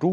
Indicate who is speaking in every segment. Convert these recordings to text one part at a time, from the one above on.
Speaker 1: 2,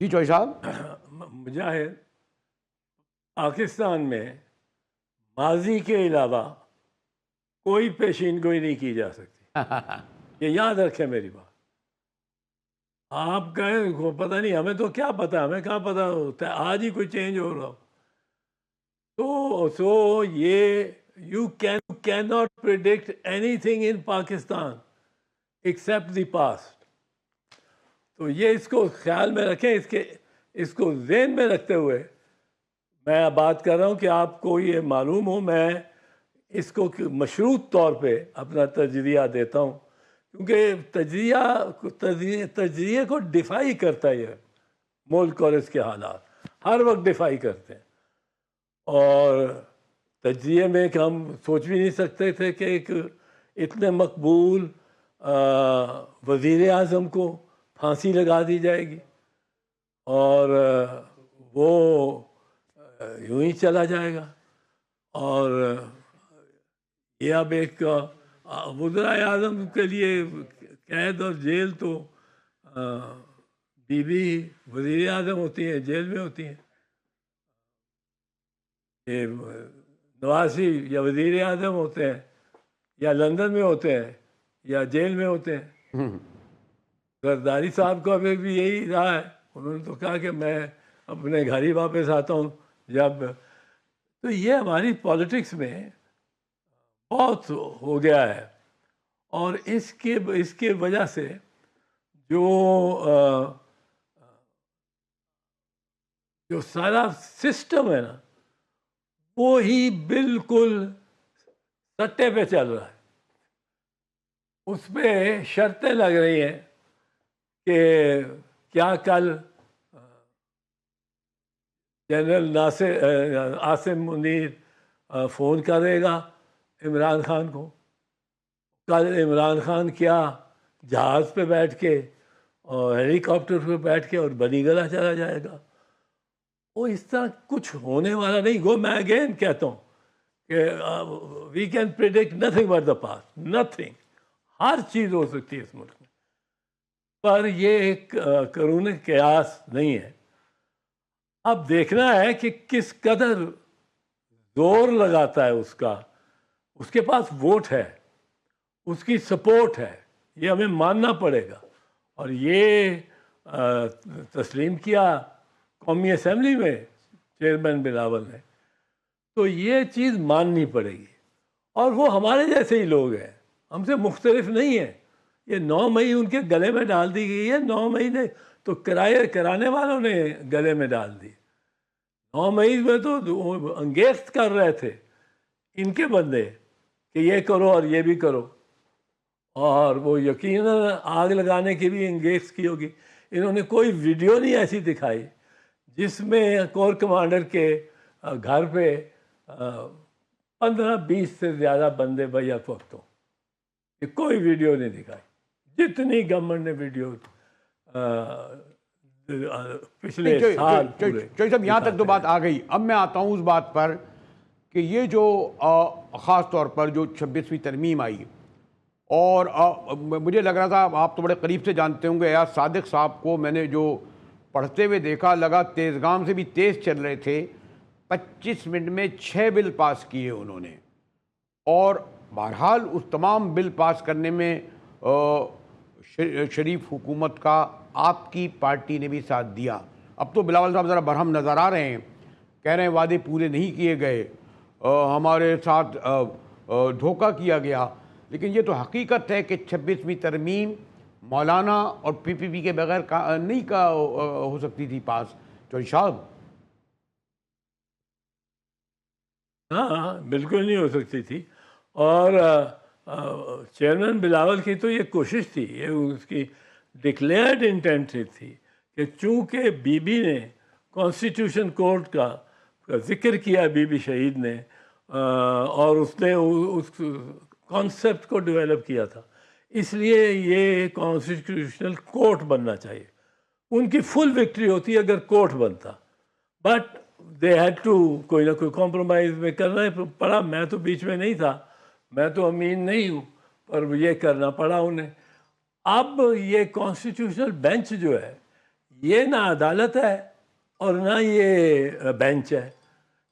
Speaker 1: جی چوہی صاحب.
Speaker 2: مجاہد، پاکستان میں ماضی کے علاوہ کوئی پیشین گوئی نہیں کی جا سکتی. یہ یاد رکھیں میری بات. آپ کہیں پتہ نہیں، ہمیں تو کیا پتہ، ہمیں کہاں پتہ ہوتا ہے آج ہی کوئی چینج ہو رہا ہو. تو یہ you can not predict any thing in Pakistan accept the past. تو یہ اس کو خیال میں رکھیں، اس کو ذہن میں رکھتے ہوئے میں بات کر رہا ہوں کہ آپ کو یہ معلوم ہو. میں اس کو مشروط طور پہ اپنا تجزیہ دیتا ہوں، کیونکہ تجزیے کو ڈیفائی کرتا ہے یہ ملک اور اس کے حالات ہر وقت ڈیفائی کرتے ہیں. اور تجزیے میں کہ ہم سوچ بھی نہیں سکتے تھے کہ ایک اتنے مقبول وزیر اعظم کو پھانسی لگا دی جائے گی اور وہ یوں ہی چلا جائے گا. اور یہ اب ایک وزرائے اعظم کے لیے قید اور جیل تو بیوی وزیر اعظم ہوتی ہیں، جیل میں ہوتی ہیں. یہ نواز شریف یا وزیر اعظم ہوتے ہیں یا لندن میں ہوتے ہیں یا جیل میں ہوتے ہیں. زرداری صاحب کو ابھی بھی یہی رہا ہے، انہوں نے تو کہا کہ میں اپنے گھر ہی واپس آتا ہوں جب. تو یہ ہماری پالیٹکس میں بہت ہو گیا ہے. اور اس کے وجہ سے جو سارا سسٹم ہے نا، وہی بالکل سٹے پہ چل رہا ہے. اس پہ شرطیں لگ رہی ہیں کہ کیا کل جنرل عاصم منیر فون کرے گا عمران خان کو، کل عمران خان کیا جہاز پہ بیٹھ کے اور ہیلی کاپٹر پہ بیٹھ کے اور بنی گلہ چلا جائے گا. وہ اس طرح کچھ ہونے والا نہیں. میں اگین کہتا ہوں کہ we can predict nothing but the past, nothing. ہر چیز ہو سکتی ہے اس ملک میں، پر یہ ایک قانون قیاس نہیں ہے. اب دیکھنا ہے کہ کس قدر زور لگاتا ہے اس کے پاس ووٹ ہے، اس کی سپورٹ ہے، یہ ہمیں ماننا پڑے گا. اور یہ تسلیم کیا قومی اسمبلی میں چیئرمین بلاول نے، تو یہ چیز ماننی پڑے گی. اور وہ ہمارے جیسے ہی لوگ ہیں، ہم سے مختلف نہیں ہیں. یہ 9 مئی ان کے گلے میں ڈال دی گئی ہے. 9 مئی نے تو کرانے والوں نے گلے میں ڈال دی. 9 مئی میں تو انگیخت کر رہے تھے ان کے بندے کہ یہ کرو اور یہ بھی کرو. اور وہ یقیناً آگ لگانے کی بھی انگیخت کی ہوگی. انہوں نے کوئی ویڈیو نہیں ایسی دکھائی جس میں کور کمانڈر کے گھر پہ 15-20 سے زیادہ بندے بیک وقت ہوں. یہ کوئی ویڈیو نہیں دکھائی. جتنی گورنمنٹ نے ویڈیو پچھلے سال
Speaker 1: چوہی صاحب یہاں تک تو بات آ گئی. اب میں آتا ہوں اس بات پر کہ یہ جو خاص طور پر جو 26ویں ترمیم آئی، اور مجھے لگ رہا تھا آپ تو بڑے قریب سے جانتے ہوں گے، ایاز صادق صاحب کو میں نے جو پڑھتے ہوئے دیکھا لگا تیز گام سے بھی تیز چل رہے تھے. 25 منٹ میں 6 بل پاس کیے انہوں نے. اور بہرحال اس تمام بل پاس کرنے میں شریف حکومت کا آپ کی پارٹی نے بھی ساتھ دیا. اب تو بلاول صاحب ذرا برہم نظر آ رہے ہیں، کہہ رہے ہیں وعدے پورے نہیں کیے گئے، ہمارے ساتھ دھوکہ کیا گیا. لیکن یہ تو حقیقت ہے کہ 26ویں ترمیم مولانا اور پی پی پی کے بغیر نہیں ہو سکتی تھی پاس. چوہی صاحب
Speaker 2: ہاں بالکل نہیں ہو سکتی تھی. اور چیئرمین بلاول کی تو یہ کوشش تھی، یہ اس کی ڈکلیئرڈ انٹینٹ تھی کہ چونکہ بی بی نے کانسٹیٹیوشن کورٹ کا ذکر کیا، بی بی شہید نے، اور اس نے اس کانسیپٹ کو ڈیولپ کیا تھا، اس لیے یہ کانسٹیٹیوشنل کورٹ بننا چاہیے. ان کی فل وکٹری ہوتی اگر کورٹ بنتا، بٹ دے ہیڈ ٹو کوئی نہ کوئی کمپرومائز میں کرنا پڑا. میں تو بیچ میں نہیں تھا، میں تو امین نہیں ہوں، پر یہ کرنا پڑا انہیں. اب یہ کانسٹیٹیوشنل بینچ جو ہے یہ نہ عدالت ہے اور نہ یہ بینچ ہے،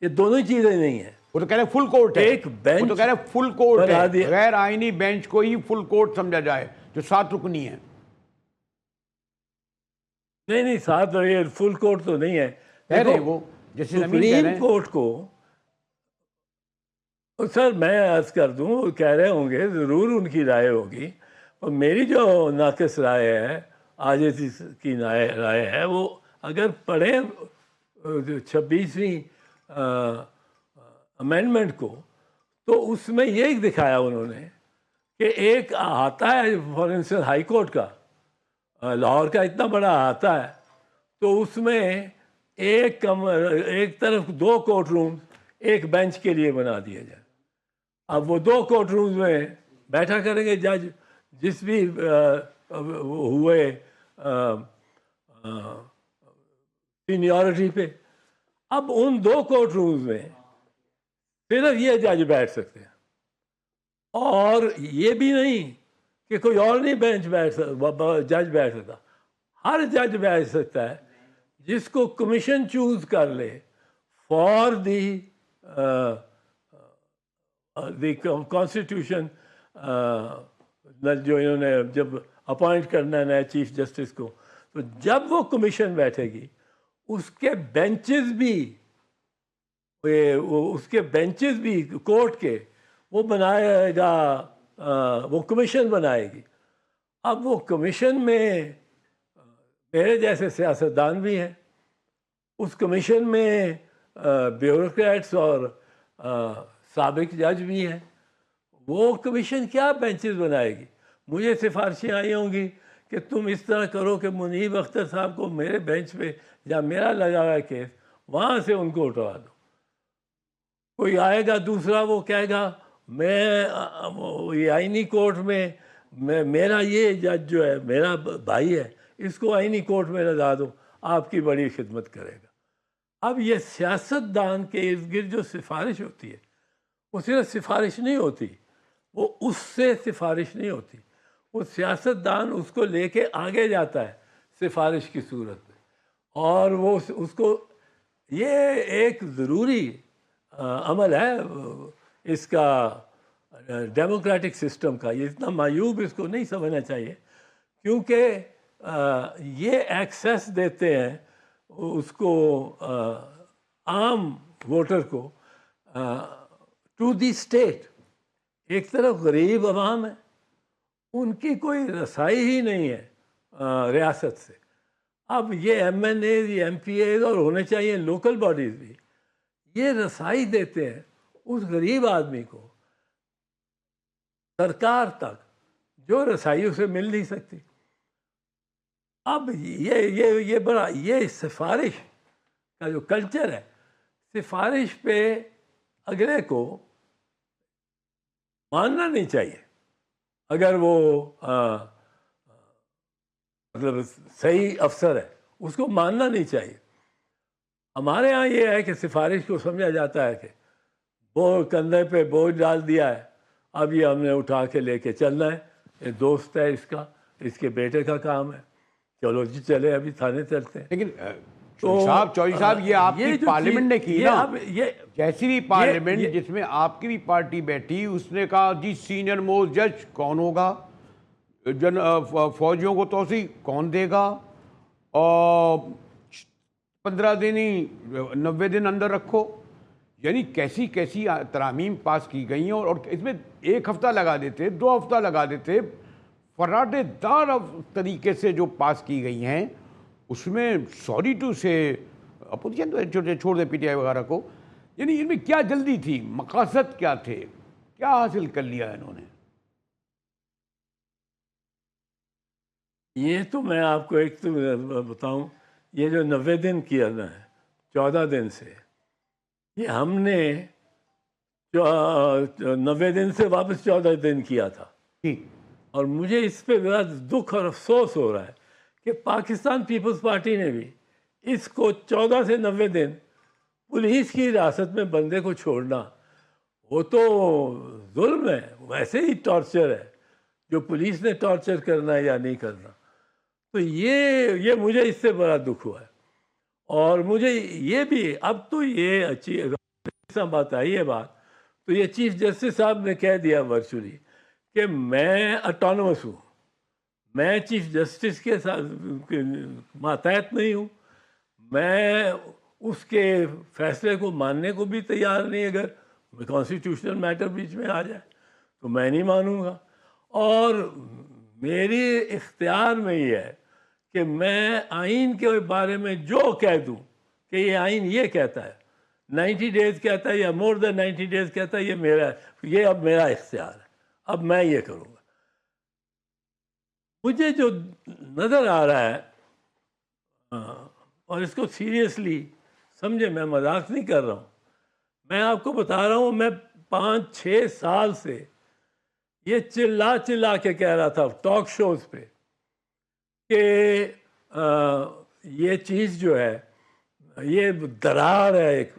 Speaker 2: یہ دونوں چیزیں نہیں ہیں.
Speaker 1: وہ تو کہہ رہے فل کورٹ ہے،
Speaker 2: ایک بینچ
Speaker 1: وہ تو کہہ رہے فل کورٹ
Speaker 2: بنا
Speaker 1: ہے،
Speaker 2: دیا.
Speaker 1: غیر آئینی بینچ کو ہی فل کورٹ سمجھا جائے جو 7 رکنی ہے.
Speaker 2: نہیں 7 یہ فل کورٹ تو نہیں ہے.
Speaker 1: کہہ رہے ہیں وہ جیسے امین کہہ رہے
Speaker 2: سپریم
Speaker 1: ہیں.
Speaker 2: کورٹ کو سر میں عرض کر دوں، وہ کہہ رہے ہوں گے ضرور ان کی رائے ہوگی، اور میری جو ناقص رائے ہے، عاجز کی رائے ہے، وہ اگر پڑھیں 26ویں امینڈمنٹ کو تو اس میں یہ دکھایا انہوں نے کہ ایک آتا ہے فار انسٹنس ہائی کورٹ کا، لاہور کا اتنا بڑا آتا ہے، تو اس میں ایک طرف 2 کورٹ روم ایک بینچ کے لیے بنا دیے جائے. اب وہ 2 کورٹ رومز میں بیٹھا کریں گے جج جس بھی ہوئے سینیورٹی پہ. اب ان 2 کورٹ رومز میں صرف یہ جج بیٹھ سکتے ہیں، اور یہ بھی نہیں کہ کوئی اور نہیں جج بیٹھ سکتا. ہر جج بیٹھ سکتا ہے جس کو کمیشن چوز کر لے فار دی کانسٹیٹیوشن، جو انہوں نے جب اپوائنٹ کرنا ہے نئے چیف جسٹس کو، تو جب وہ کمیشن بیٹھے گی اس کے بینچز بھی کورٹ کے وہ بنائے گا، وہ کمیشن بنائے گی. اب وہ کمیشن میں میرے جیسے سیاستدان بھی ہیں، اس کمیشن میں بیوروکریٹس اور سابق جج بھی ہیں. وہ کمیشن کیا بینچز بنائے گی؟ مجھے سفارشیں آئی ہوں گی کہ تم اس طرح کرو کہ منیب اختر صاحب کو میرے بینچ پہ جہاں میرا لگا ہوا ہے کیس وہاں سے ان کو اٹھوا دو. کوئی آئے گا دوسرا، وہ کہے گا میں یہ آئینی کورٹ میں میرا یہ جج جو ہے میرا بھائی ہے، اس کو آئینی کورٹ میں لگا دو، آپ کی بڑی خدمت کرے گا. اب یہ سیاستدان کے ارد گرد جو سفارش ہوتی ہے وہ صرف سفارش نہیں ہوتی، وہ اس سے سفارش نہیں ہوتی، وہ سیاستدان اس کو لے کے آگے جاتا ہے سفارش کی صورت میں، اور وہ اس کو، یہ ایک ضروری عمل ہے اس کا ڈیموکریٹک سسٹم کا. یہ اتنا معیوب اس کو نہیں سمجھنا چاہیے، کیونکہ یہ ایکسیس دیتے ہیں اس کو عام ووٹر کو ٹو دی اسٹیٹ. ایک طرف غریب عوام ہے، ان کی کوئی رسائی ہی نہیں ہے ریاست سے. اب یہ ایم این اے، یہ ایم پی اے اور ہونے چاہیے لوکل باڈیز بھی، یہ رسائی دیتے ہیں اس غریب آدمی کو سرکار تک جو رسائی اسے مل نہیں سکتی. اب یہ بڑا، یہ سفارش کا جو کلچر ہے، سفارش پہ اگلے کو ماننا نہیں چاہیے اگر وہ مطلب صحیح افسر ہے، اس کو ماننا نہیں چاہیے. ہمارے ہاں یہ ہے کہ سفارش کو سمجھا جاتا ہے کہ وہ کندھے پہ بوجھ ڈال دیا ہے، اب یہ ہم نے اٹھا کے لے کے چلنا ہے، یہ دوست ہے اس کا، اس کے بیٹے کا کام ہے، چلو جی چلے ابھی تھانے چلتے ہیں.
Speaker 1: لیکن چوہدری صاحب یہ آپ کی پارلیمنٹ نے کی نا، جیسی بھی پارلیمنٹ جس میں آپ کی بھی پارٹی بیٹھی، اس نے کہا جی سینئر موسٹ جج کون ہوگا، فوجیوں کو توسیع کون دے گا، اور 15 دن ہی 90 دن اندر رکھو. یعنی کیسی کیسی ترامیم پاس کی گئی ہیں، اور اس میں 1 ہفتہ لگا دیتے، 2 ہفتہ لگا دیتے. فرادے دار طریقے سے جو پاس کی گئی ہیں، اس میں سوری ٹو سے اپوزیشن تو چھوڑ دے پی ٹی آئی وغیرہ کو. یعنی ان میں کیا جلدی تھی، مقاصد کیا تھے، کیا حاصل کر لیا انہوں نے؟
Speaker 2: یہ تو میں آپ کو ایک تو بتاؤں، یہ جو 90 دن کیا نا ہے 14 دن سے، یہ ہم نے 90 دن سے واپس 14 دن کیا تھا. اور مجھے اس پہ بڑا دکھ اور افسوس ہو رہا ہے کہ پاکستان پیپلز پارٹی نے بھی اس کو 14 سے 90 دن پولیس کی حراست میں بندے کو چھوڑنا، وہ تو ظلم ہے، ویسے ہی ٹارچر ہے جو پولیس نے ٹارچر کرنا ہے یا نہیں کرنا. تو یہ مجھے اس سے بڑا دکھ ہوا ہے. اور مجھے یہ بھی اب تو یہ اچھی بات آئی ہے بات، تو یہ چیف جسٹس صاحب نے کہہ دیا ورچولی کہ میں اٹانومس ہوں، میں چیف جسٹس کے ساتھ ماتحت نہیں ہوں، میں اس کے فیصلے کو ماننے کو بھی تیار نہیں. اگر کانسٹیٹیوشنل میٹر بیچ میں آ جائے تو میں نہیں مانوں گا. اور میری اختیار میں یہ ہے کہ میں آئین کے بارے میں جو کہہ دوں کہ یہ آئین یہ کہتا ہے، 90 ڈیز کہتا ہے یا مور دین 90 ڈیز کہتا ہے، یہ اب میرا اختیار ہے، اب میں یہ کروں گا. مجھے جو نظر آ رہا ہے، اور اس کو سیریسلی سمجھے، میں مذاق نہیں کر رہا ہوں، میں آپ کو بتا رہا ہوں، میں 5-6 سال سے یہ چلا کے کہہ رہا تھا ٹاک شوز پہ کہ یہ چیز جو ہے یہ دراڑ ہے ایک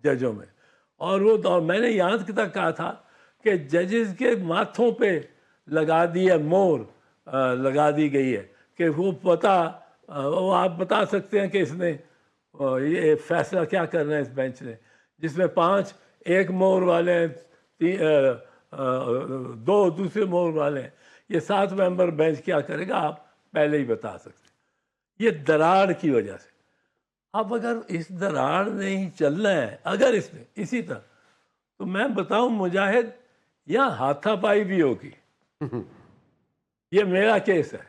Speaker 2: ججوں میں. اور وہ میں نے یہاں تک کہا تھا کہ ججز کے ماتھوں پہ لگا دی گئی ہے کہ وہ آپ بتا سکتے ہیں کہ اس نے یہ فیصلہ کیا کرنا ہے اس بینچ نے، جس میں 5 ایک مہر والے ہیں، 2 دوسرے مہر والے ہیں، یہ 7 ممبر بینچ کیا کرے گا آپ پہلے ہی بتا سکتے ہیں. یہ دراڑ کی وجہ سے. اب اگر اس دراڑ نے ہی چلنا ہے، اگر اس نے اسی طرح، تو میں بتاؤں مجاہد یہاں ہاتھا پائی بھی ہوگی. یہ میرا کیس ہے،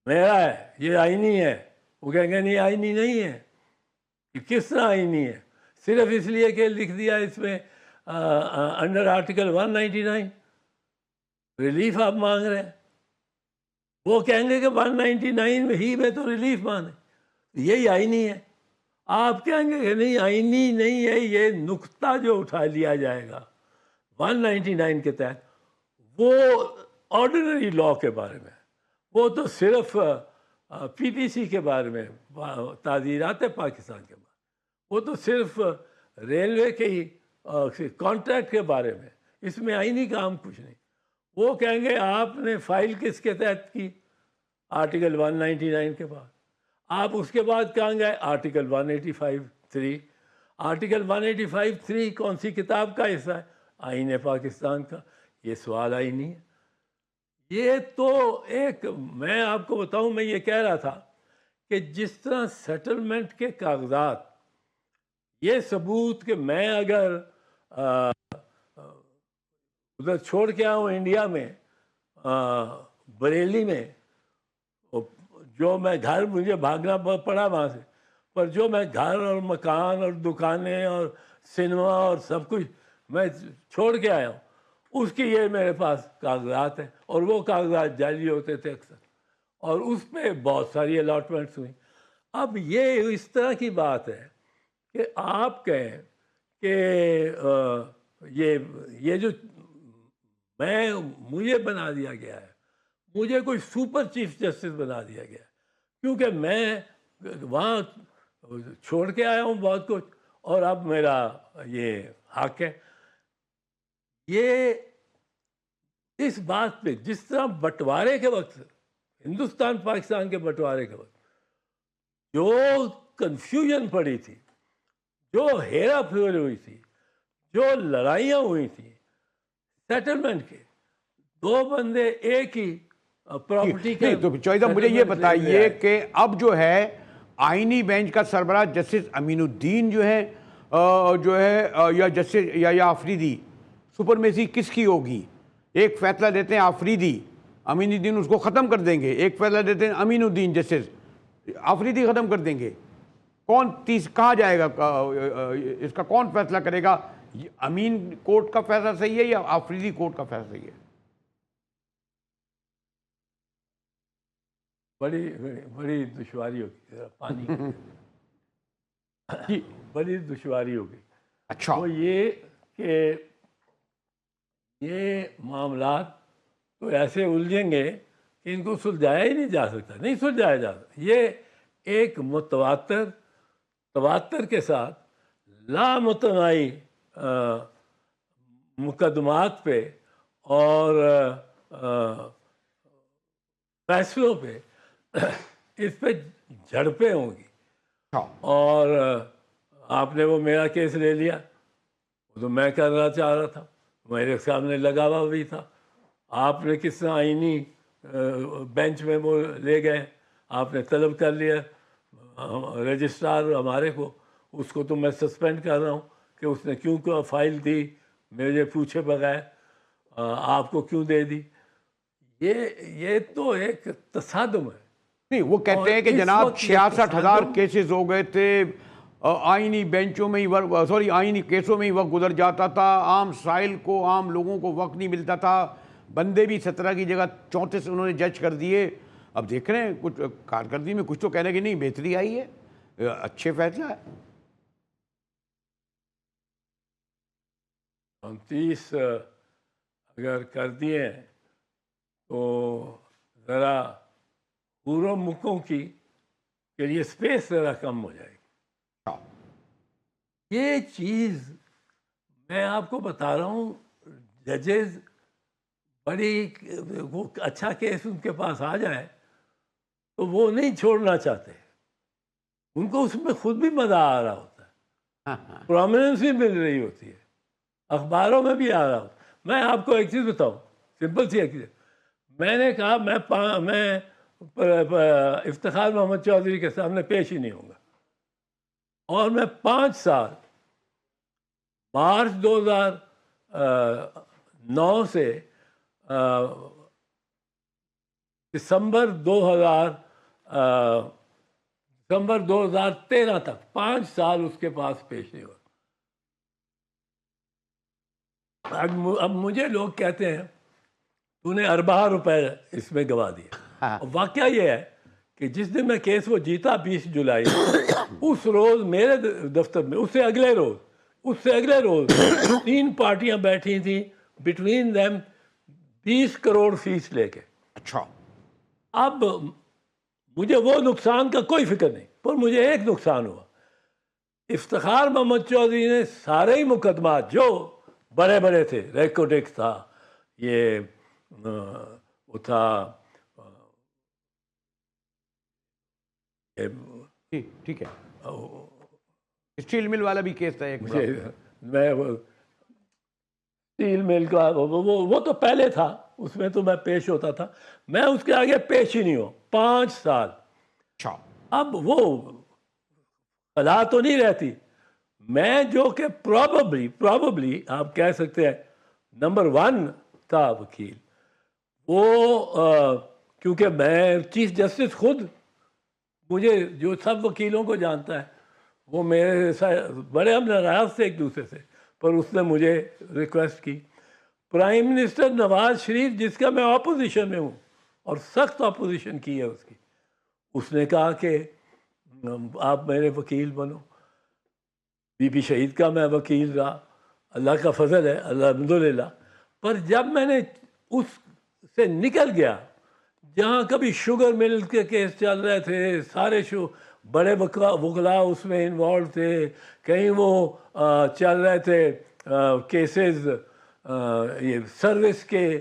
Speaker 2: میرا ہے، یہ آئینی ہے. وہ کہیں گے نہیں آئینی نہیں ہے. یہ کس طرح آئینی ہے؟ صرف اس لیے کہ لکھ دیا اس میں انڈر آرٹیکل 199 ریلیف آپ مانگ رہے ہیں. وہ کہیں گے کہ 199 ہی میں تو ریلیف مانگے، یہی آئینی ہے. آپ کہیں گے کہ نہیں آئینی نہیں ہے، یہ نقطہ جو اٹھا لیا جائے گا 199 کے تحت وہ آرڈینری لاء کے بارے میں، وہ تو صرف پی ٹی سی کے بارے میں، تعزیرات پاکستان کے بارے میں، وہ تو صرف ریلوے کے ہی کانٹریکٹ کے بارے میں، اس میں آئینی کام کچھ نہیں. وہ کہیں گے آپ نے فائل کس کے تحت کی؟ آرٹیکل 199 کے بعد. آپ اس کے بعد کہاں گئے؟ آرٹیکل 185(3). آرٹیکل 185(3) کون سی کتاب کا حصہ ہے؟ آئین پاکستان کا. یہ سوال آئی نہیں ہے. یہ تو ایک، میں آپ کو بتاؤں، میں یہ کہہ رہا تھا کہ جس طرح سیٹلمنٹ کے کاغذات، یہ ثبوت کہ میں اگر ادھر چھوڑ کے آؤں انڈیا میں، بریلی میں، جو میں گھر، مجھے بھاگنا پڑا وہاں سے، پر جو میں گھر اور مکان اور دکانیں اور سنیما اور سب کچھ میں چھوڑ کے آیا ہوں، اس کی یہ میرے پاس کاغذات ہیں. اور وہ کاغذات جعلی ہوتے تھے اکثر، اور اس پہ بہت ساری الاٹمنٹس ہوئیں. اب یہ اس طرح کی بات ہے کہ آپ کہیں کہ یہ جو مجھے بنا دیا گیا ہے، مجھے کوئی سپر چیف جسٹس بنا دیا گیا ہے کیونکہ میں وہاں چھوڑ کے آیا ہوں بہت کچھ، اور اب میرا یہ حق ہے. یہ اس بات پہ، جس طرح بٹوارے کے وقت، ہندوستان پاکستان کے بٹوارے کے وقت جو کنفیوژن پڑی تھی، جو ہیرا پھیری ہوئی تھی، جو لڑائیاں ہوئی تھیں سیٹلمنٹ کے، 2 بندے ایک ہی پراپرٹی کے.
Speaker 1: تو چوہدہ مجھے یہ بتائیے کہ اب جو ہے آئینی بینچ کا سربراہ جسٹس امین الدین جو ہے یا جسٹس یا آفریدی، سپرمیسی کس کی ہوگی؟ ایک فیصلہ دیتے ہیں آفریدی، امین الدین اس کو ختم کر دیں گے. ایک فیصلہ دیتے ہیں امین الدین، جسٹس آفریدی ختم کر دیں گے. کون کہاں جائے گا؟ اس کا کون فیصلہ کرے گا؟ امین کورٹ کا فیصلہ صحیح ہے یا آفریدی کورٹ کا فیصلہ صحیح ہے؟
Speaker 2: بڑی دشواری ہوگی، پانی بڑی دشواری ہوگی.
Speaker 1: اچھا،
Speaker 2: وہ یہ کہ یہ معاملات تو ایسے الجھیں گے کہ ان کو سلجھایا ہی نہیں جا سکتا، نہیں سلجھایا جا سکتا. یہ ایک تواتر کے ساتھ لامتناہی مقدمات پہ اور فیصلوں پہ اس پہ جھڑپیں ہوں گی.
Speaker 1: ہاں
Speaker 2: اور آپ نے وہ میرا کیس لے لیا, وہ تو میں کرنا چاہ رہا تھا, میرے سامنے لگا ہوا بھی تھا. آپ نے کس طرح آئینی بینچ میں وہ لے گئے, آپ نے طلب کر لیا رجسٹرار ہمارے کو, اس کو تو میں سسپینڈ کر رہا ہوں کہ اس نے کیوں فائل دی مجھے پوچھے بغیر, آپ کو کیوں دے دی. یہ تو ایک تصادم ہے.
Speaker 1: نہیں, وہ کہتے ہیں کہ جناب 66,000 کیسز ہو گئے تھے, آئینی بینچوں میں ہی آئینی کیسوں میں ہی وقت گزر جاتا تھا, عام سائل کو عام لوگوں کو وقت نہیں ملتا تھا, بندے بھی 17 کی جگہ 34 انہوں نے جج کر دیے. اب دیکھ رہے ہیں کچھ کارکردگی میں کچھ تو کہنے کی نہیں بہتری آئی ہے, اچھے فیصلہ ہے.
Speaker 2: 29 اگر کر دیے تو ذرا پوروں ملکوں کے لیے اسپیس ذرا کم ہو جائے گی. یہ چیز میں آپ کو بتا رہا ہوں, ججز بڑی وہ اچھا کیس ان کے پاس آ جائے تو وہ نہیں چھوڑنا چاہتے, ان کو اس میں خود بھی مزہ آ رہا ہوتا ہے, پرومیننس بھی مل رہی ہوتی ہے, اخباروں میں بھی آ رہا ہوتا. میں آپ کو ایک چیز بتاؤں, سمپل سی ایک چیز, میں نے کہا میں افتخار محمد چودھری کے سامنے پیش ہی نہیں ہوں گا, اور میں 5 سال مارچ 2009 سے دسمبر 2013 تک 5 سال اس کے پاس پیش نہیں ہوا. اب مجھے لوگ کہتے ہیں تو نے ارباں روپے اس میں گوا دیے. واقعہ یہ ہے کہ جس دن میں کیس وہ جیتا 20 جولائی اس روز میرے دفتر میں اس سے اگلے روز 3 پارٹیاں بیٹھی تھیں, بٹوین دیم 20 کروڑ فیس لے کے.
Speaker 1: اچھا,
Speaker 2: اب مجھے وہ نقصان کا کوئی فکر نہیں, پر مجھے ایک نقصان ہوا. افتخار محمد چودھری نے سارے ہی مقدمات جو بڑے بڑے تھے, ریکوڈیک تھا, یہ وہ تھا,
Speaker 1: ٹھیک ہے, اسٹیل مل والا بھی کیس تھا ایک.
Speaker 2: میں اسٹیل مل کا وہ تو پہلے تھا, اس میں تو میں پیش ہوتا تھا, میں اس کے آگے پیش ہی نہیں ہوں 5 سال.
Speaker 1: اچھا,
Speaker 2: اب وہ خلا تو نہیں رہتی, میں جو کہ پراببلی آپ کہہ سکتے ہیں نمبر 1 تھا وکیل. وہ کیونکہ میں چیف جسٹس خود, مجھے جو سب وکیلوں کو جانتا ہے, وہ میرے بڑے ہم ناراض تھے ایک دوسرے سے, پر اس نے مجھے ریکویسٹ کی. پرائم منسٹر نواز شریف, جس کا میں اپوزیشن میں ہوں اور سخت اپوزیشن کی ہے اس کی, اس نے کہا کہ آپ میرے وکیل بنو. بی بی شہید کا میں وکیل رہا, اللہ کا فضل ہے, الحمدللہ. پر جب میں نے اس سے نکل گیا, جہاں کبھی شوگر مل کے کیس چل رہے تھے, سارے بڑے وکلا اس میں انوالو تھے, کہیں وہ چل رہے تھے کیسز یہ سروس کے,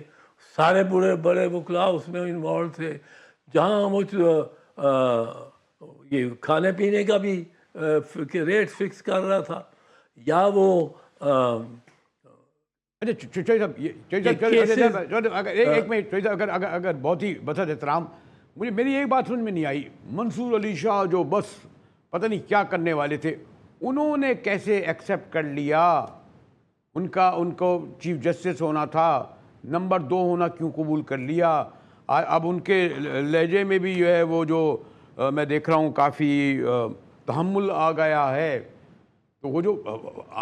Speaker 2: سارے بڑے وکلا اس میں انوالو تھے, جہاں وہ یہ کھانے پینے کا بھی ریٹ فکس کر رہا تھا, یا وہ
Speaker 1: ایک منٹ, اگر بہت ہی بسط احترام, مجھے میری ایک بات سمجھ میں نہیں آئی. منصور علی شاہ جو بس پتہ نہیں کیا کرنے والے تھے, انہوں نے کیسے ایکسیپٹ کر لیا؟ ان کو چیف جسٹس ہونا تھا, نمبر 2 ہونا کیوں قبول کر لیا؟ اب ان کے لہجے میں بھی جو ہے وہ جو میں دیکھ رہا ہوں کافی تحمل آ گیا ہے. تو وہ جو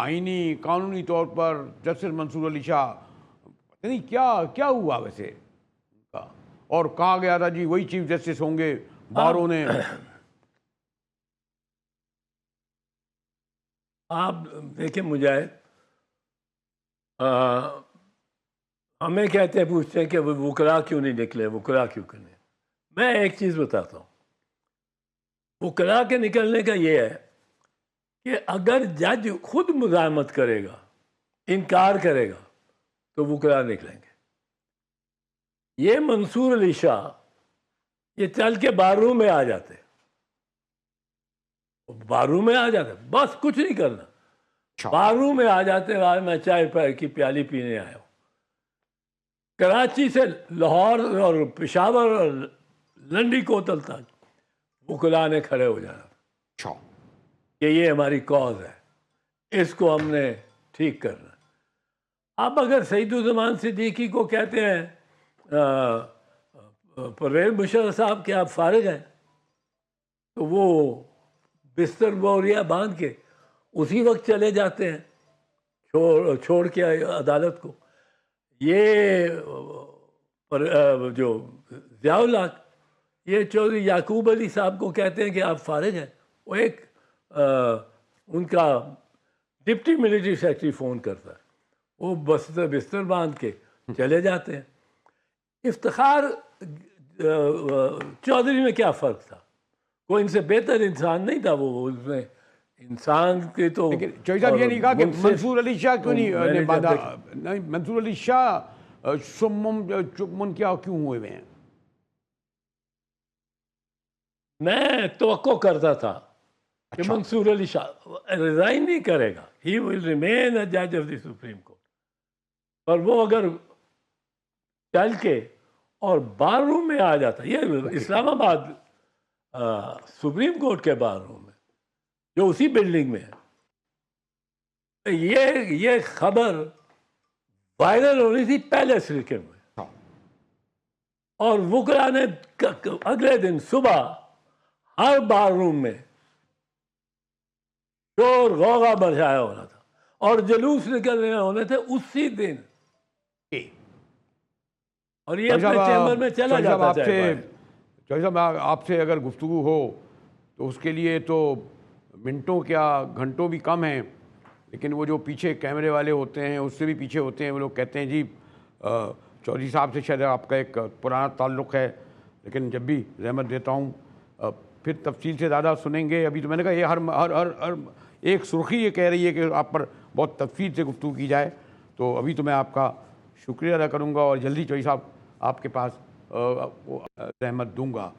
Speaker 1: آئینی قانونی طور پر جسٹس منصور علی شاہ, پتہ نہیں کیا ہوا ویسے, اور کہا گیا تھا جی وہی چیف جسٹس ہوں گے, باروں نے.
Speaker 2: آپ دیکھیں مجاہد, ہمیں کہتے ہیں پوچھتے ہیں کہ وہ وکلا کیوں نہیں نکلے, وکلا کیوں کرنے. میں ایک چیز بتاتا ہوں, وکلا کے نکلنے کا یہ ہے کہ اگر جج خود مزاحمت کرے گا, انکار کرے گا, تو وکلا نکلیں گے. یہ منصور علی شاہ یہ چل کے بار روم میں آ جاتے، بار روم میں آ جاتے، بس کچھ نہیں کرنا، بار روم میں آ جاتے، آج میں چائے کی پیالی پینے آیا ہوں۔ کراچی سے لاہور اور پشاور اور لنڈی کوتل تک وکلا نے کھڑے ہو جانا کہ یہ ہماری کاز ہے، اس کو ہم نے ٹھیک کرنا۔ اب اگر سعید الزمان صدیقی کو کہتے ہیں پرویز مشرف صاحب کہ آپ فارغ ہیں، تو وہ بستر بوریا باندھ کے اسی وقت چلے جاتے ہیں چھوڑ کے عدالت کو۔ یہ جو ضیاء الحق، یہ چودھری یعقوب علی صاحب کو کہتے ہیں کہ آپ فارغ ہیں، وہ ایک ان کا ڈپٹی ملٹری سیکرٹری فون کرتا ہے، وہ بستر باندھ کے چلے جاتے ہیں۔ افتخار چودھری میں کیا فرق تھا؟ کوئی ان سے بہتر انسان نہیں تھا، وہ اس میں انسان کے تو۔
Speaker 1: لیکن چوہدری صاحب یہ نہیں کہا کہ منصور علی شاہ کیوں نہیں باندھا؟ نہیں، منصور علی شاہ چمن کیا کیوں ہوئے ہوئے ہیں؟
Speaker 2: میں توقع کرتا تھا کہ منصور علی شاہ ریزائن نہیں کرے گا، ہی ول ریمین اے جج آف دی سپریم کورٹ، پر وہ اگر چل کے اور بار روم میں آ جاتا، یہ اسلام آباد سپریم کورٹ کے بار روم میں جو اسی بلڈنگ میں ہے، یہ خبر وائرل ہو رہی تھی پہلے سرکے میں، اور وکلا نے اگلے دن صبح ہر بار روم میں شور غوغا برچایا ہونا تھا اور جلوس نکلنے ہونے تھے اسی دن، اور یہ اپنے چیمبر میں چلا جاتا ہے۔
Speaker 1: چوہدری صاحب آپ سے اگر گفتگو ہو تو اس کے لیے تو منٹوں کیا گھنٹوں بھی کم ہیں، لیکن وہ جو پیچھے کیمرے والے ہوتے ہیں اس سے بھی پیچھے ہوتے ہیں، وہ لوگ کہتے ہیں جی چوہدری صاحب سے شاید آپ کا ایک پرانا تعلق ہے، لیکن جب بھی زحمت دیتا ہوں پھر تفصیل سے زیادہ سنیں گے۔ ابھی تو میں نے کہا یہ ہر ایک سرخی یہ کہہ رہی ہے کہ آپ پر بہت تفصیل سے گفتگو کی جائے، تو ابھی تو میں آپ کا شکریہ ادا کروں گا اور جلدی چوہدری صاحب آپ کے پاس زحمت دوں گا۔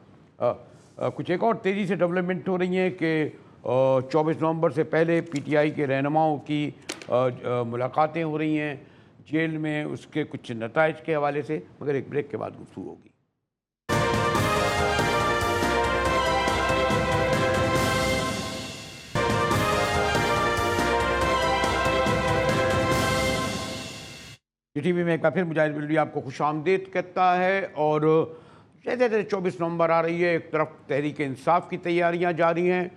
Speaker 1: کچھ ایک اور تیزی سے ڈیولپمنٹ ہو رہی ہیں کہ 24 نومبر سے پہلے پی ٹی آئی کے رہنماؤں کی ملاقاتیں ہو رہی ہیں جیل میں، اس کے کچھ نتائج کے حوالے سے، مگر ایک بریک کے بعد گفتگو ہوگی۔ ٹی وی میں ایک بار پھر مجاہد بلوی آپ کو خوش آمدید کہتا ہے، اور جیسے 24 نومبر آ رہی ہے، ایک طرف تحریک انصاف کی تیاریاں جاری ہیں،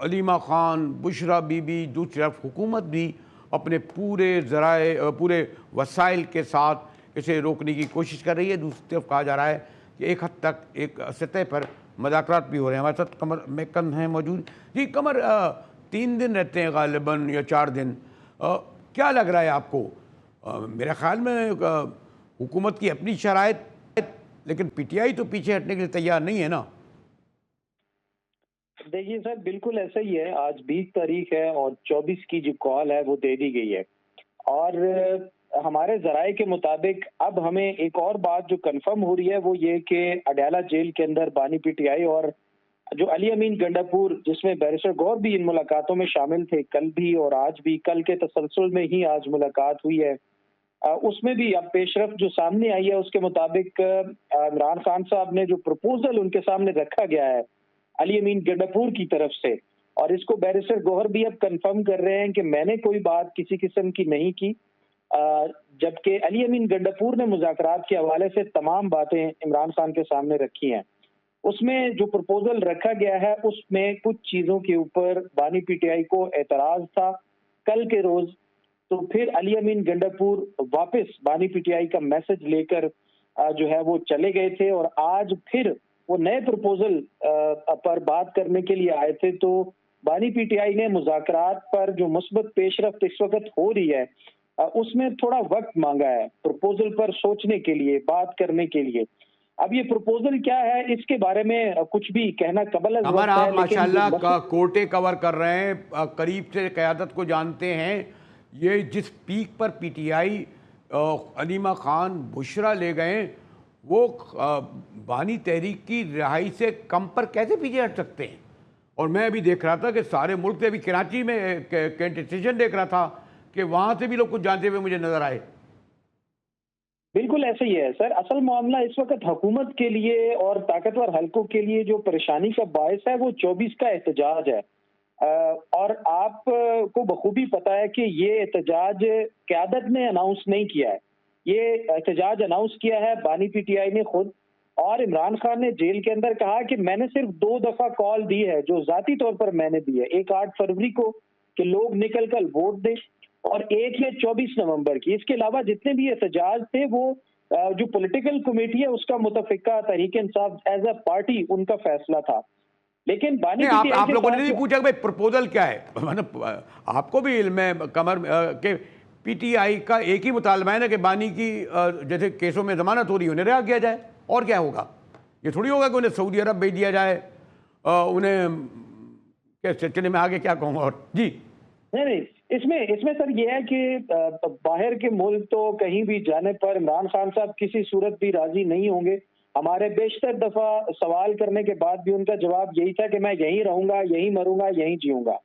Speaker 1: علیمہ خان، بشرا بی بی، دوسری طرف حکومت بھی اپنے پورے ذرائع پورے وسائل کے ساتھ اسے روکنے کی کوشش کر رہی ہے۔ دوسری طرف کہا جا رہا ہے کہ ایک حد تک ایک سطح پر مذاکرات بھی ہو رہے ہیں۔ ہمارے ساتھ قمر میکن ہیں موجود۔ جی قمر، 3 دن رہتے ہیں غالباً یا 4 دن، کیا لگ رہا ہے آپ کو؟ میرے خیال میں حکومت کی اپنی شرائط، لیکن پی ٹی آئی تو پیچھے ہٹنے کے لیے تیار نہیں ہے نا؟
Speaker 3: دیکھیے سر، بالکل ایسا ہی ہے۔ آج 20 تاریخ ہے اور 24 کی جو کال ہے وہ دے دی گئی ہے، اور ہمارے ذرائع کے مطابق اب ہمیں ایک اور بات جو کنفرم ہو رہی ہے وہ یہ کہ اڈیالہ جیل کے اندر بانی پی ٹی آئی اور جو علی امین گنڈاپور، جس میں بیرسٹر گور بھی ان ملاقاتوں میں شامل تھے، کل بھی اور آج بھی، کل کے تسلسل میں ہی آج ملاقات ہوئی ہے، اس میں بھی اب پیش رفت جو سامنے آئی ہے اس کے مطابق عمران خان صاحب نے جو پروپوزل ان کے سامنے رکھا گیا ہے علی امین گنڈاپور کی طرف سے، اور اس کو بیرسٹر گوہر بھی اب کنفرم کر رہے ہیں کہ میں نے کوئی بات کسی قسم کی نہیں کی، جبکہ علی امین گنڈاپور نے مذاکرات کے حوالے سے تمام باتیں عمران خان کے سامنے رکھی ہیں۔ اس میں جو پروپوزل رکھا گیا ہے اس میں کچھ چیزوں کے اوپر بانی پی ٹی آئی کو اعتراض تھا کل کے روز، تو پھر علی امین گنڈاپور واپس بانی پی ٹی آئی کا میسج لے کر جو ہے وہ چلے گئے تھے، اور آج پھر وہ نئے پروپوزل پر بات کرنے کے لیے آئے تھے۔ تو بانی پی ٹی آئی نے مذاکرات پر جو مثبت پیش رفت اس وقت ہو رہی ہے اس میں تھوڑا وقت مانگا ہے پروپوزل پر سوچنے کے لیے، بات کرنے کے لیے۔ اب یہ پروپوزل کیا ہے اس کے بارے میں کچھ بھی کہنا قبل از وقت ہے،
Speaker 1: آپ ماشاءاللہ کا کوٹے کور کر رہے ہیں، قریب سے قیادت کو جانتے ہیں۔ یہ جس پیک پر P T I Aleema Khan Bushra لے گئے وہ بانی تحریک کی رہائی سے کم پر کیسے پیچھے ہٹ سکتے ہیں؟ اور میں ابھی دیکھ رہا تھا کہ سارے ملک سے، ابھی کراچی میں کینٹ اسٹیشن دیکھ رہا تھا کہ وہاں سے بھی لوگ کچھ جانتے ہوئے مجھے نظر آئے۔
Speaker 3: بالکل ایسے ہی ہے سر، اصل معاملہ اس وقت حکومت کے لیے اور طاقتور حلقوں کے لیے جو پریشانی کا باعث ہے وہ 24 کا احتجاج ہے، اور آپ کو بخوبی پتا ہے کہ یہ احتجاج قیادت نے اناؤنس نہیں کیا ہے، یہ احتجاج اناؤنس کیا ہے بانی پی ٹی آئی نے خود، اور عمران خان نے جیل کے اندر کہا کہ میں نے صرف 2 دفعہ کال دی ہے جو ذاتی طور پر میں نے دی ہے، ایک 8 فروری کو کہ لوگ نکل کر ووٹ دیں، اور ایک ہے 24 نومبر کی۔ اس کے علاوہ جتنے بھی احتجاج تھے وہ جو پولیٹیکل کمیٹی ہے اس کا متفقہ Tehreek Insaf as a party ان کا فیصلہ تھا، لیکن بانی پی ٹی آئی
Speaker 1: آپ لوگوں نے نہیں پوچھا کہ بھائی پرپوزل کیا ہے؟ مطلب آپ کو بھی علم ہے قمر کہ پی ٹی آئی کا ایک ہی مطالبہ ہے نا کہ بانی کی جیسے کیسوں میں ضمانت ہو رہی ہے انہیں رہا کیا جائے، اور کیا ہوگا؟ یہ تھوڑی ہوگا کہ انہیں سعودی عرب بھیج دیا جائے، انہیں چلے میں آگے کیا کہوں گا۔ اور جی
Speaker 3: نہیں، اس میں سر یہ ہے کہ باہر کے ملک تو کہیں بھی جانے پر عمران خان صاحب کسی صورت بھی راضی نہیں ہوں گے۔ ہمارے بیشتر دفعہ سوال کرنے کے بعد بھی ان کا جواب یہی تھا کہ میں یہیں رہوں گا، یہیں مروں گا، یہیں جیوں گا۔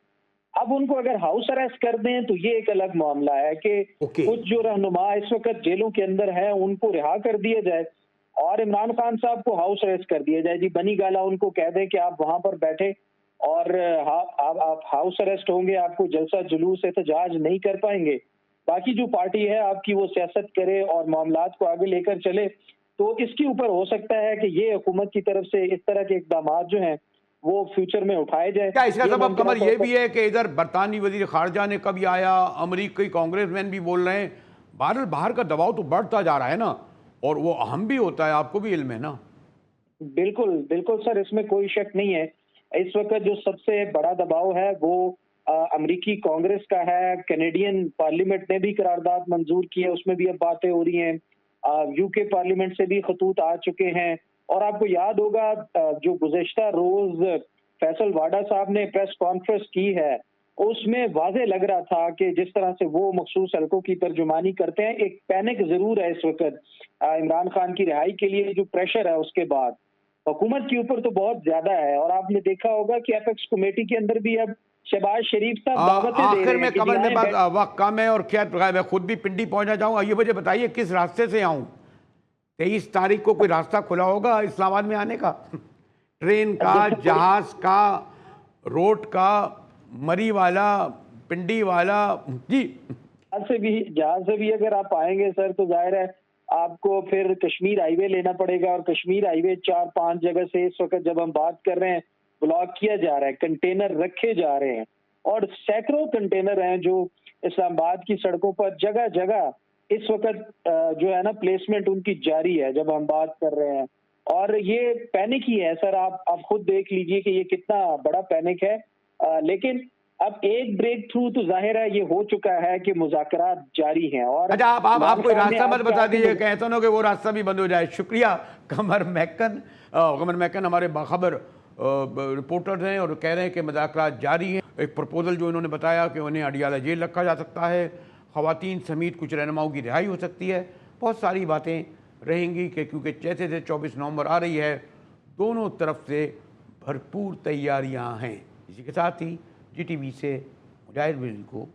Speaker 3: اب ان کو اگر ہاؤس اریسٹ کر دیں تو یہ ایک الگ معاملہ ہے کہ کچھ جو رہنما اس وقت جیلوں کے اندر ہیں ان کو رہا کر دیا جائے، اور عمران خان صاحب کو ہاؤس اریسٹ کر دیا جائے، جی بنی گالا ان کو کہہ دیں کہ آپ وہاں پر بیٹھے اور آپ ہاؤس اریسٹ ہوں گے، آپ کو جلسہ جلوس احتجاج نہیں کر پائیں گے، باقی جو پارٹی ہے آپ کی وہ سیاست کرے اور معاملات کو آگے لے کر چلے۔ تو اس کے اوپر ہو سکتا ہے کہ یہ حکومت کی طرف سے اس طرح کے اقدامات جو ہیں وہ فیوچر میں اٹھائے جائیں۔
Speaker 1: کیا اس کا سبب قمر یہ بھی ہے کہ ادھر برطانوی وزیر خارجہ نے کبھی آیا، امریکی کانگریس مین بھی بول رہے ہیں، بہرحال باہر کا دباؤ تو بڑھتا جا رہا ہے نا، اور وہ اہم بھی ہوتا ہے، آپ کو بھی علم ہے نا؟
Speaker 3: بالکل بالکل سر، اس میں کوئی شک نہیں ہے۔ اس وقت جو سب سے بڑا دباؤ ہے وہ امریکی کانگریس کا ہے، کینیڈین پارلیمنٹ نے بھی قرارداد منظور کی ہے، اس میں بھی اب باتیں ہو رہی ہیں، یو کے پارلیمنٹ سے بھی خطوط آ چکے ہیں، اور آپ کو یاد ہوگا جو گزشتہ روز فیصل واڈا صاحب نے پریس کانفرنس کی ہے اس میں واضح لگ رہا تھا کہ جس طرح سے وہ مخصوص حلقوں کی ترجمانی کرتے ہیں، ایک پینک ضرور ہے اس وقت عمران خان کی رہائی کے لیے، جو پریشر ہے اس کے بعد حکومت کے اوپر تو بہت زیادہ ہے، اور آپ نے دیکھا ہوگا کہ ایپیکس کمیٹی کے اندر بھی اب شہباز شریف صاحب دعوتیں دے
Speaker 1: آخر
Speaker 3: رہے
Speaker 1: میں
Speaker 3: ہیں کہ
Speaker 1: قمر میں بات وقت کم ہے اور میں خود بھی پنڈی پہنچنا چاہوں گا، یہ مجھے بتائیے کس راستے سے آؤں؟ 23 تاریخ کو کوئی راستہ کھلا ہوگا اسلام آباد میں آنے کا؟ ٹرین کا، جہاز کا، روڈ کا، مری والا، پنڈی والا؟ جی
Speaker 3: جہاز سے بھی اگر آپ آئیں گے سر تو ظاہر ہے آپ کو پھر کشمیر ہائی وے لینا پڑے گا، اور کشمیر ہائی وے 4-5 جگہ سے اس وقت جب ہم بات کر رہے ہیں بلاک کیا جا رہا ہے، کنٹینر رکھے جا رہے ہیں، اور سینکڑوں کنٹینر ہیں جو اسلام آباد کی سڑکوں پر جگہ جگہ اس وقت جو ہے نا پلیسمنٹ ان کی جاری ہے جب ہم بات کر رہے ہیں، اور یہ پینک ہی ہے سر، آپ خود دیکھ لیجئے کہ یہ کتنا بڑا پینک ہے، لیکن اب ایک بریک تھرو تو ظاہر ہے یہ ہو چکا ہے کہ مذاکرات جاری ہیں۔ اور
Speaker 1: اچھا آپ کوئی راستہ مت بتا دیجیے کہ ایسا نہ ہو کہ وہ راستہ بھی بند ہو جائے۔ شکریہ قمر میکن ہمارے باخبر رپورٹر ہیں، اور کہہ رہے ہیں کہ مذاکرات جاری ہیں۔ ایک پرپوزل جو انہوں نے بتایا کہ انہیں اڈیالہ جیل رکھا جا سکتا ہے، خواتین سمیت کچھ رہنماؤں کی رہائی ہو سکتی ہے، بہت ساری باتیں رہیں گی کہ کیونکہ جیسے 24 نومبر آ رہی ہے دونوں طرف سے بھرپور تیاریاں ہیں۔ اسی کے ساتھ ہی جی ٹی وی سے مجاہد کو